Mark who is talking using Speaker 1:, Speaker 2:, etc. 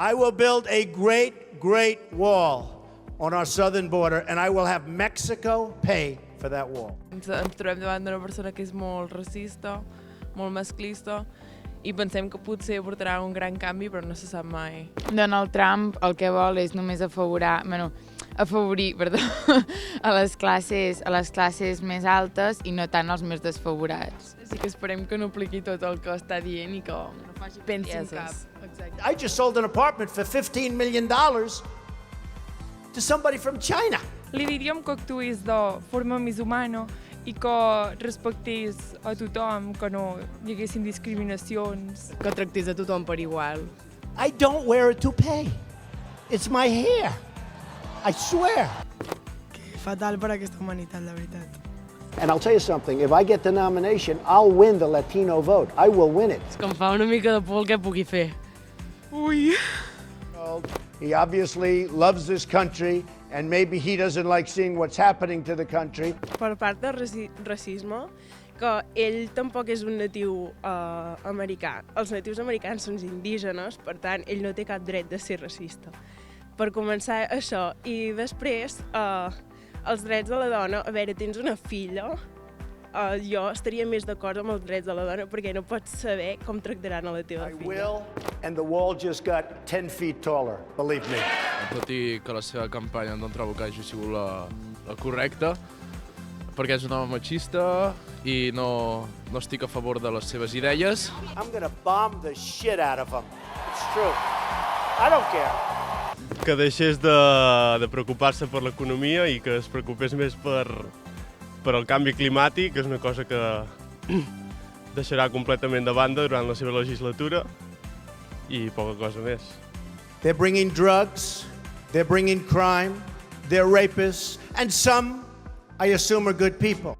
Speaker 1: I will build a great wall on our southern border, and I will have Mexico pay for that wall.
Speaker 2: Ens trobem davant d'una persona que és molt racista, molt masclista, i pensem que potser portarà un gran canvi, però no se sap mai.
Speaker 3: Donald Trump el que vol és només afavorir a les classes més altes i no tant als més desfavorats.
Speaker 2: Sí que esperem que no apliqui tot el que està dient i que no faci pensin cap. Exacte.
Speaker 1: I just sold an apartment for $15 million to somebody from China.
Speaker 4: Li diríem que actuïs de forma més humana i que respectés a tothom, que no hi haguessin discriminacions.
Speaker 5: Que tractés a tothom per igual.
Speaker 1: I don't wear a toupee. It's my hair. I swear.
Speaker 6: Fatal per aquesta humanitat, la veritat.
Speaker 7: And I'll tell you something, if I get the nomination, I'll win the Latino vote. I will win it.
Speaker 5: És que em fa una mica de por el que pugui fer.
Speaker 4: Ui!
Speaker 1: He obviously loves this country, and maybe he doesn't like seeing what's happening to the country.
Speaker 8: Per part de racisme, que ell tampoc és un natiu americà. Els natius americans són indígenes, per tant, ell no té cap dret de ser racista. Per començar això, i després, els drets de la dona, a veure, tens una filla, jo estaria més d'acord amb els drets de la dona perquè no pots saber com tractaran a la teva
Speaker 1: I
Speaker 8: filla.
Speaker 1: will, and the wall just got 10 feet taller, believe me.
Speaker 9: Tot i que la seva campanya no trobo que hagi sigut la correcta, perquè és un home machista i no estic a favor de les seves idees.
Speaker 1: I'm gonna bomb the shit out of him. It's true. I don't care.
Speaker 10: Que deixés de preocupar-se per l'economia i que es preocupés més per el canvi climàtic, que és una cosa que deixarà completament de banda durant la seva legislatura, i poca cosa més.
Speaker 1: They're bringing drugs, they're bringing crime, they're rapists, and some, I assume, are good people.